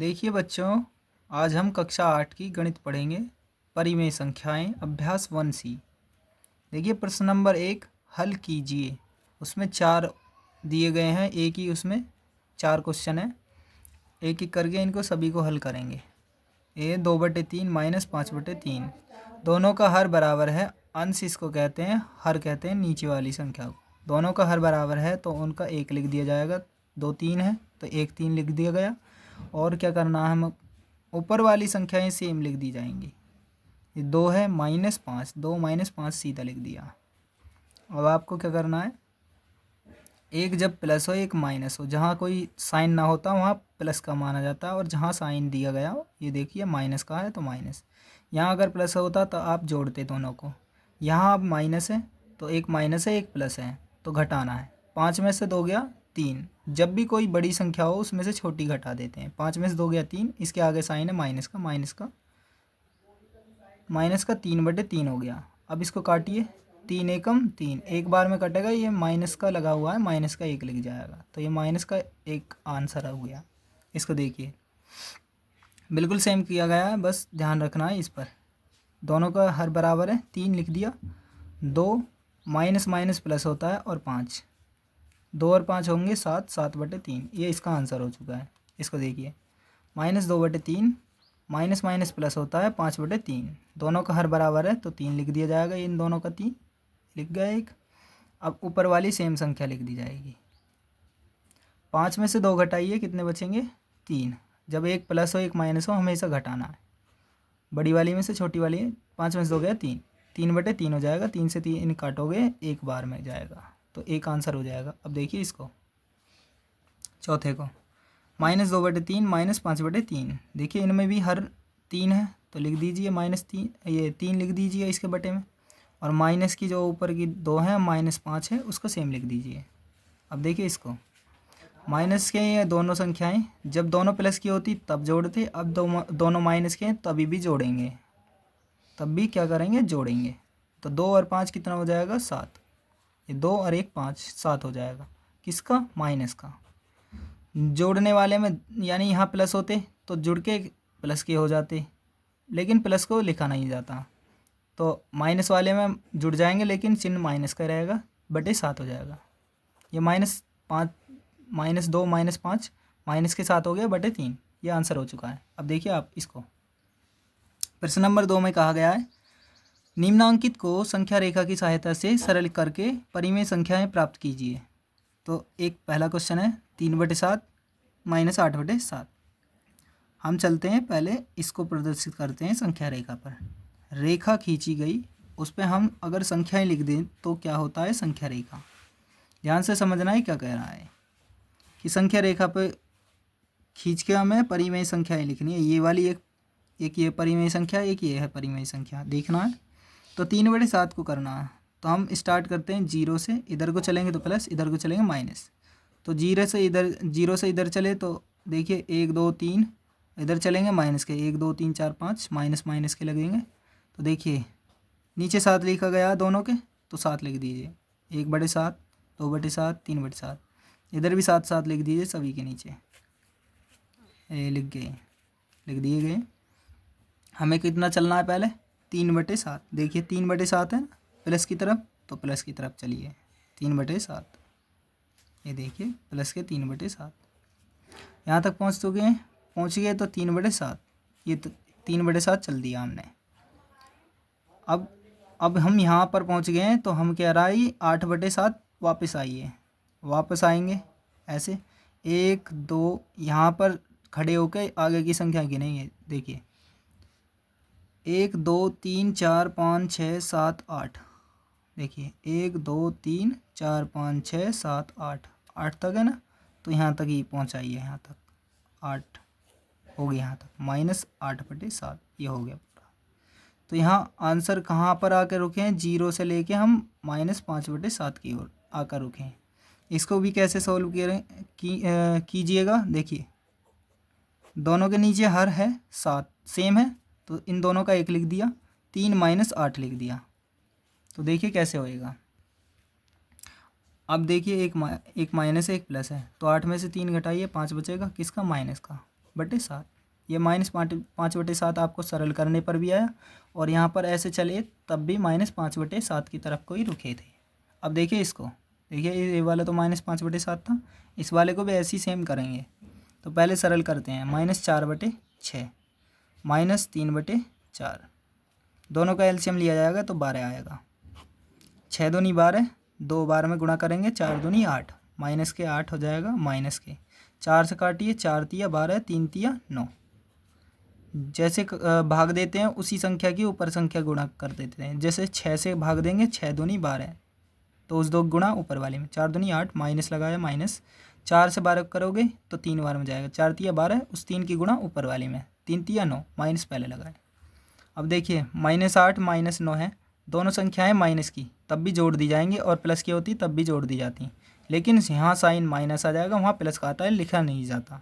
देखिए बच्चों, आज हम कक्षा 8 की गणित पढ़ेंगे। परिमेय संख्याएं अभ्यास 1C। देखिए प्रश्न नंबर 1 हल कीजिए। उसमें 4 दिए गए हैं, एक ही उसमें 4 क्वेश्चन है। एक एक करके इनको सभी को हल करेंगे। ये 2/3 माइनस 5/3 दोनों का हर बराबर है। अंश इसको कहते हैं, हर कहते हैं नीचे वाली संख्या को। दोनों का हर बराबर है तो उनका एक लिख दिया जाएगा। 2 3 है तो 1 3 लिख दिया गया। और क्या करना है, हम ऊपर वाली संख्याएं सेम लिख दी जाएंगी। ये 2 है -5, 2 -5 सीधा लिख दिया। अब आपको क्या करना है, एक जब प्लस हो एक माइनस हो, जहाँ कोई साइन ना होता वहाँ प्लस का माना जाता है, और जहाँ साइन दिया गया हो, ये देखिए माइनस का है तो माइनस। यहाँ अगर प्लस होता तो आप जोड़ते दोनों को। यहाँ अब माइनस है तो एक माइनस है एक प्लस है तो घटाना है। 5 में से 2 गया 3। जब भी कोई बड़ी संख्या हो उसमें से छोटी घटा देते हैं। 5 में से 2 गया 3, इसके आगे साइन है माइनस का 3/3 हो गया। अब इसको काटिए, 3 एकम 3, एक बार में कटेगा। ये माइनस का लगा हुआ है, माइनस का 1 लिख जाएगा, तो ये माइनस का 1 आंसर हो गया। इसको देखिए बिल्कुल सेम किया गया है, बस ध्यान रखना है इस पर। दोनों का हर बराबर है, 3 लिख दिया। 2 माइनस माइनस प्लस होता है और 5, 2 और 5 होंगे 7, 7/3। ये इसका आंसर हो चुका है। इसको देखिए -2/3 माइनस माइनस प्लस होता है 5/3। दोनों का हर बराबर है तो 3 लिख दिया जाएगा। इन दोनों का 3 लिख गया एक। अब ऊपर वाली सेम संख्या लिख दी जाएगी। 5 में से 2 घटाइए, कितने बचेंगे 3। जब एक प्लस हो एक माइनस हो हमेशा घटाना है। बड़ी वाली में से छोटी वाली है, 5 में से 2 गया 3, 3/3 हो जाएगा। 3 से 3 काटोगे एक बार में जाएगा, तो एक आंसर हो जाएगा। अब देखिए इसको, चौथे को -2/3 -5/3। देखिए इनमें भी हर 3 है तो लिख दीजिए -3, ये 3 लिख दीजिए इसके बटे में। और माइनस की जो ऊपर की 2 है -5 है उसको सेम लिख दीजिए। अब देखिए इसको, माइनस के ये दोनों संख्याएं जब दोनों प्लस की होती तब जोड़ते, अब दोनों माइनस के हैं तभी भी जोड़ेंगे, तब भी क्या करेंगे जोड़ेंगे। तो 2 और 5 कितना हो जाएगा 7। ये 2 और 1 5, 7 हो जाएगा। किसका, माइनस का। जोड़ने वाले में यानी यहाँ प्लस होते तो जुड़ के प्लस के हो जाते, लेकिन प्लस को लिखा नहीं जाता, तो माइनस वाले में जुड़ जाएंगे लेकिन चिन्ह माइनस का रहेगा, बटे 7 हो जाएगा। ये -5 -2 -5 माइनस के 7 हो गया बटे 3। ये आंसर हो चुका है। अब देखिए आप इसको, प्रश्न नंबर 2 में कहा गया है निम्नांकित को संख्या रेखा की सहायता से सरल करके परिमेय संख्याएं प्राप्त कीजिए। तो एक पहला क्वेश्चन है 3/7 -8/7। हम चलते हैं, पहले इसको प्रदर्शित करते हैं संख्या रेखा पर। रेखा खींची गई, उस पर हम अगर संख्याएं लिख दें तो क्या होता है संख्या रेखा। ध्यान से समझना है क्या कह रहा है कि संख्या रेखा पर खींच के हमें परिमेय संख्याएं लिखनी है। ये वाली एक ये परिमेय संख्या, एक ये है परिमेय संख्या, देखना है। तो 3/7 को करना है तो हम स्टार्ट करते हैं 0 से। इधर को चलेंगे तो प्लस, इधर को चलेंगे माइनस। तो 0 से इधर चले तो देखिए 1 2 3, इधर चलेंगे माइनस के 1 2 3 4 5, माइनस माइनस के लगेंगे। तो देखिए नीचे 7 लिखा गया दोनों के, तो 7 लिख दीजिए। 1/7, 2/7, 3/7। इधर भी 7 7 लिख दीजिए सभी के नीचे। लिख दिए गए। हमें कितना चलना है पहले, 3/7। देखिए 3/7 है ना, प्लस की तरफ, तो प्लस की तरफ चलिए 3/7। ये देखिए प्लस के 3/7 यहाँ तक पहुँच गए तो 3/7। ये तो 3/7 चल दिया हमने। अब हम यहाँ पर पहुँच गए हैं तो हम कह रहा है 8/7 वापस आइए। वापस आएंगे ऐसे 1 2, यहाँ पर खड़े होकर आगे की संख्या गिनेंगे। देखिए 1 2 3 4 5 6 7 8। देखिए 1 2 3 4 5 6 7 8, 8 तक है ना, तो यहाँ तक ही पहुँचाइए। यहाँ तक 8 हो गया, यहाँ तक -8/7 ये हो गया पूरा। तो यहाँ आंसर कहाँ पर आकर रुके हैं, 0 से लेके हम -5/7 की ओर आकर रुके हैं। इसको भी कैसे सोल्व कीजिएगा। देखिए दोनों के नीचे हर है 7 सेम है, तो इन दोनों का 1 लिख दिया। 3 -8 लिख दिया। तो देखिए कैसे होएगा। अब देखिए एक माइनस है एक प्लस है, तो 8 में से 3 घटाइए 5 बचेगा, किसका, माइनस का। बटे 7। ये -5/7 आपको सरल करने पर भी आया, और यहाँ पर ऐसे चले तब भी -5/7 की तरफ को ही रुके थे। अब देखिए इसको, देखिए ये वाला तो -5/7 था, इस वाले को भी ऐसे ही सेम करेंगे। तो पहले सरल करते हैं, -4/6 -3/4, दोनों का एलसीएम लिया जाएगा तो 12 आएगा। 6 दूनी 12, 2 बार में गुणा करेंगे, 4 दूनी 8, माइनस के 8 हो जाएगा, माइनस के 4 से काटिए, 4 तिया 12, 3 तिया 9। जैसे भाग देते हैं उसी संख्या की ऊपर संख्या गुणा कर देते हैं। जैसे 6 से भाग देंगे, 6 दूनी 12, तो उस 2 गुणा ऊपर वाले में, 4 दूनी 8, माइनस लगाया, माइनस 4 से 12 करोगे तो 3 बार में जाएगा, 4 तिया 12, उस 3 की गुणा ऊपर वाले में, 3 तिया 9, माइनस पहले लगाए। अब देखिए -8 -9 है, दोनों संख्याएं माइनस की तब भी जोड़ दी जाएंगी, और प्लस की होती तब भी जोड़ दी जाती, लेकिन यहाँ साइन माइनस आ जाएगा, वहाँ प्लस का आता है, लिखा नहीं जाता,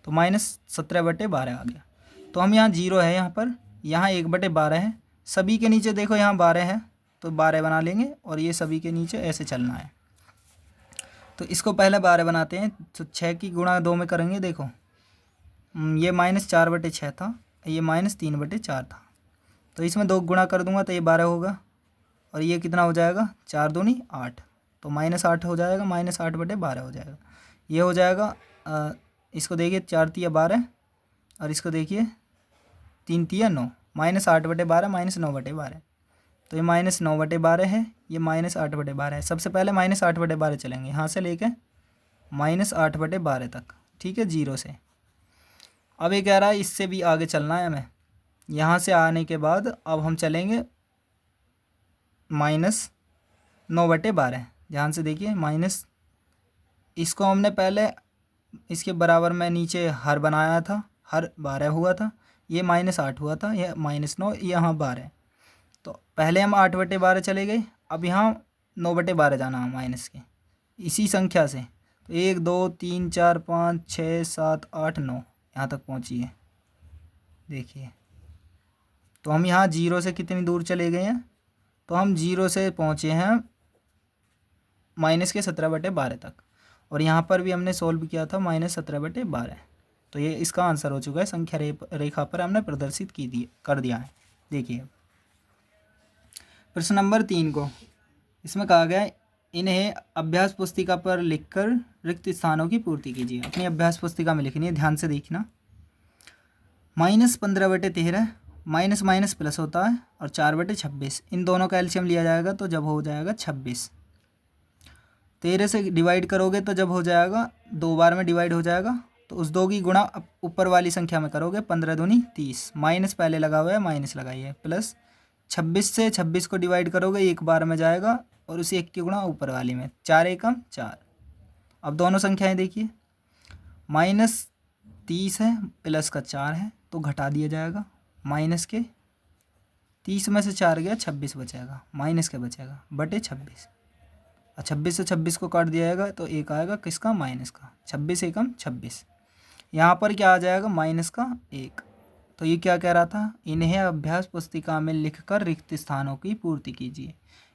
तो -17/12 आ गया। तो हम यहाँ 0 है, यहाँ 1/12 है, सभी के नीचे देखो यहाँ 12 है तो 12 बना लेंगे, और ये सभी के नीचे ऐसे चलना है। तो इसको पहले 12 बनाते हैं, तो 6 की गुणा 2 में करेंगे। देखो ये -4/6 था, ये -3/4 था, तो इसमें 2 गुणा कर दूंगा तो ये 12 होगा, और ये कितना हो जाएगा, 4 दूनी 8, तो -8 हो जाएगा, -8/12 हो जाएगा। ये हो जाएगा, इसको देखिए 4 तिया 12, और इसको देखिए 3 तिया 9, -8/12 -9/12, तो ये -9/12 है, ये -8/12 है। सबसे पहले -8/12 चलेंगे, यहाँ से लेके -8/12 तक, ठीक है, 0 से। अब ये कह रहा है इससे भी आगे चलना है हमें, यहाँ से आने के बाद अब हम चलेंगे -9/12, ध्यान से देखिए, माइनस, इसको हमने पहले इसके बराबर में नीचे हर बनाया था, हर 12 हुआ था, ये -8 हुआ था, ये -9, यहाँ 12, तो पहले हम 8/12 चले गए, अब यहाँ 9/12 जाना है माइनस के इसी संख्या से, तो 1 2 3 4 5 6 7 8 9 यहाँ तक पहुँचिए। देखिए तो हम यहाँ 0 से कितनी दूर चले गए हैं, तो हम 0 से पहुँचे हैं -17/12 तक, और यहाँ पर भी हमने सोल्व किया था -17/12, तो ये इसका आंसर हो चुका है, संख्या रेखा पर हमने प्रदर्शित कर दिया है। देखिए प्रश्न नंबर 3 को, इसमें कहा गया है इन्हें अभ्यास पुस्तिका पर लिखकर रिक्त स्थानों की पूर्ति कीजिए। अपनी अभ्यास पुस्तिका में लिखनी है, ध्यान से देखना। -15/13, माइनस माइनस प्लस होता है, और 4/26, इन दोनों का एलसीएम लिया जाएगा तो जब हो जाएगा 26। 13 से डिवाइड करोगे तो जब हो जाएगा 2 बार में डिवाइड हो जाएगा, तो उस 2 की गुणा ऊपर वाली संख्या में करोगे, 15 दूनी 30, माइनस पहले लगा हुआ है, माइनस लगाइए, प्लस 26 से 26 को डिवाइड करोगे 1 बार में जाएगा, और उसी 1 की गुणा ऊपर वाली में, 4 एकम 4। अब दोनों संख्याएं देखिए, -30 है, प्लस का 4 है, तो घटा दिया जाएगा, माइनस के 30 में से 4 गया, 26 बचेगा, माइनस के बचेगा बटे 26, और 26 से 26 को काट दिया जाएगा तो 1 आएगा किसका, माइनस का, 26 एकम 26, यहाँ पर क्या आ जाएगा, माइनस का 1। तो ये क्या कह रहा था, इन्हें अभ्यास पुस्तिका में लिखकर रिक्त स्थानों की पूर्ति कीजिए।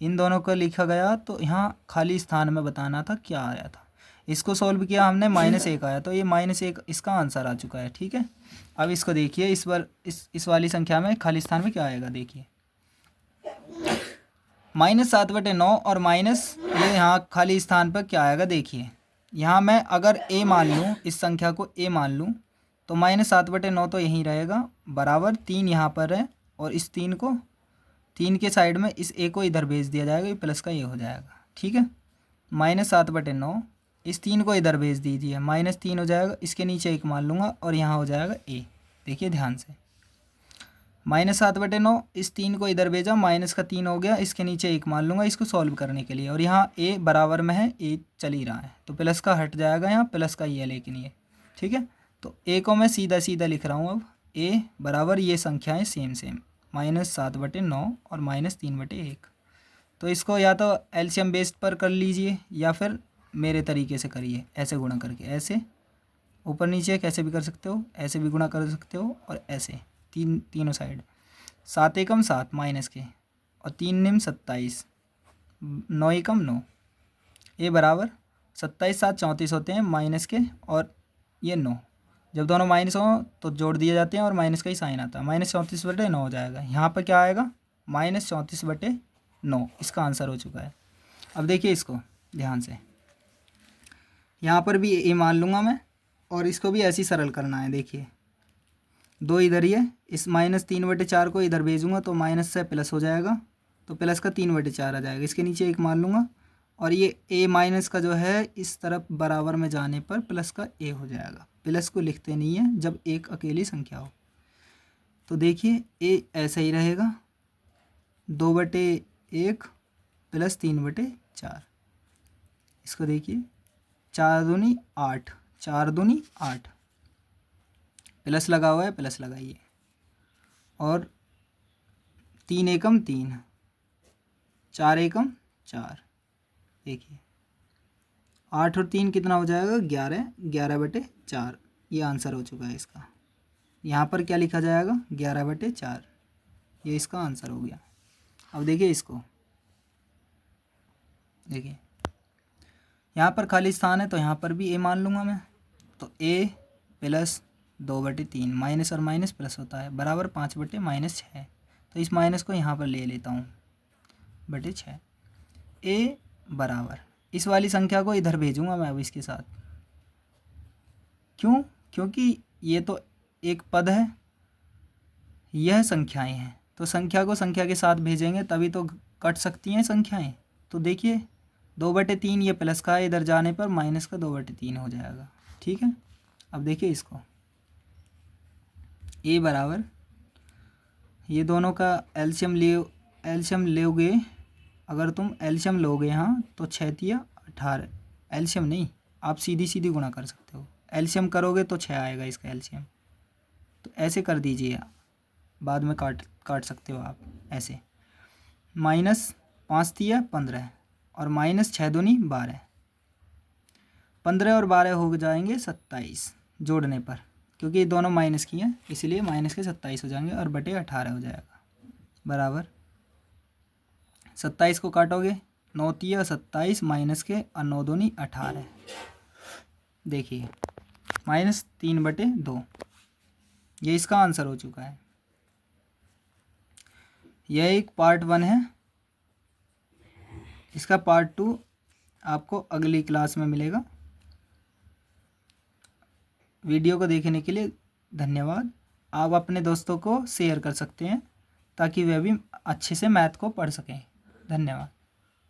इन दोनों को लिखा गया तो यहाँ खाली स्थान में बताना था क्या आया था, इसको सॉल्व किया हमने, -1 आया, तो ये -1 इसका आंसर आ चुका है, ठीक है। अब इसको देखिए, इस बार इस वाली संख्या में खाली स्थान में क्या आएगा, देखिए -7/9, और माइनस ये यहाँ खाली स्थान पर क्या आएगा, देखिए यहाँ मैं अगर a मान लूँ, इस संख्या को a मान लूँ, तो -7/9 तो यहीं रहेगा, बराबर 3 यहाँ पर है, और इस 3 को 3 के साइड में इस a को इधर भेज दिया जाएगा, ये प्लस का ये हो जाएगा, ठीक है। -7/9, इस 3 को इधर भेज दीजिए, -3 हो जाएगा, इसके नीचे 1 मान लूँगा, और यहाँ हो जाएगा a। देखिए ध्यान से, -7/9, इस 3 को इधर भेजा, माइनस का 3 हो गया, इसके नीचे 1 मान लूँगा इसको सॉल्व करने के लिए, और यहाँ a बराबर में है, a चल ही रहा है, तो प्लस का हट जाएगा, यहाँ प्लस का ये लेकिन ये, ठीक है। तो a को मैं सीधा सीधा लिख रहा हूँ, अब a बराबर ये संख्याएँ सेम -7/9 और -3/1। तो इसको या तो एलसीएम बेस्ड पर कर लीजिए, या फिर मेरे तरीके से करिए, ऐसे गुणा करके, ऐसे ऊपर नीचे कैसे भी कर सकते हो, ऐसे भी गुणा कर सकते हो, और ऐसे तीनों साइड, 7 एकम 7 माइनस के, और 3 निम 27, 9 एकम 9, ये बराबर 27 7 34 होते हैं माइनस के, और ये 9, जब दोनों माइनस हो तो जोड़ दिए जाते हैं और माइनस का ही साइन आता है। -34/9 हो जाएगा। यहाँ पर क्या आएगा? -34/9। इसका आंसर हो चुका है। अब देखिए इसको ध्यान से, यहाँ पर भी ए मान लूँगा मैं और इसको भी ऐसे ही सरल करना है। देखिए 2 इधर ही है, इस -3/4 को इधर भेजूँगा तो माइनस से प्लस हो जाएगा, तो प्लस का 3/4 आ जाएगा। इसके नीचे 1 मान लूँगा और ये ए माइनस का जो है इस तरफ बराबर में जाने पर प्लस का ए हो जाएगा। प्लस को लिखते नहीं है जब एक अकेली संख्या हो। तो देखिए ए ऐसा ही रहेगा, 2/1 प्लस 3/4। इसको देखिए 4 दूनी 8, 4 दूनी 8, प्लस लगा हुआ है, प्लस लगाइए, और 3 एकम 3, 4 एकम 4। देखिए 8 और 3 कितना हो जाएगा? 11, 11/4। ये आंसर हो चुका है इसका। यहाँ पर क्या लिखा जाएगा? 11/4। ये इसका आंसर हो गया। अब देखिए इसको, देखिए यहाँ पर खाली स्थान है तो यहाँ पर भी ए मान लूँगा मैं। तो ए प्लस 2/3, माइनस और माइनस प्लस होता है, बराबर 5/-6। तो इस माइनस को यहाँ पर ले लेता हूँ, /6। ए बराबर इस वाली संख्या को इधर भेजूँगा मैं अब इसके साथ। क्यों? क्योंकि ये तो एक पद है, यह संख्याएं हैं, तो संख्या को संख्या के साथ भेजेंगे तभी तो कट सकती हैं संख्याएं। तो देखिए 2/3 ये प्लस का है, इधर जाने पर माइनस का 2/3 हो जाएगा। ठीक है, अब देखिए इसको, ए बराबर, ये दोनों का एलसीएम लोगे। अगर तुम एलसीएम लोगे यहाँ तो 6 तिया 18, एलसीएम नहीं, आप सीधी सीधी गुणा कर सकते हो। एलसीएम करोगे तो 6 आएगा इसका एलसीएम, तो ऐसे कर दीजिए, बाद में काट सकते हो आप ऐसे। -5 तिया 15 और -6 दूनी 12, 15 और 12 हो जाएंगे 27 जोड़ने पर, क्योंकि ये दोनों माइनस की हैं इसलिए माइनस के 27 हो जाएंगे और बटे 18 हो जाएगा, बराबर 27 को काटोगे 9 तिया 27 माइनस के और 9 दूनी 18। देखिए -3/2, ये इसका आंसर हो चुका है। यह एक पार्ट 1 है, इसका पार्ट 2 आपको अगली क्लास में मिलेगा। वीडियो को देखने के लिए धन्यवाद। आप अपने दोस्तों को शेयर कर सकते हैं ताकि वे भी अच्छे से मैथ को पढ़ सकें। धन्यवाद।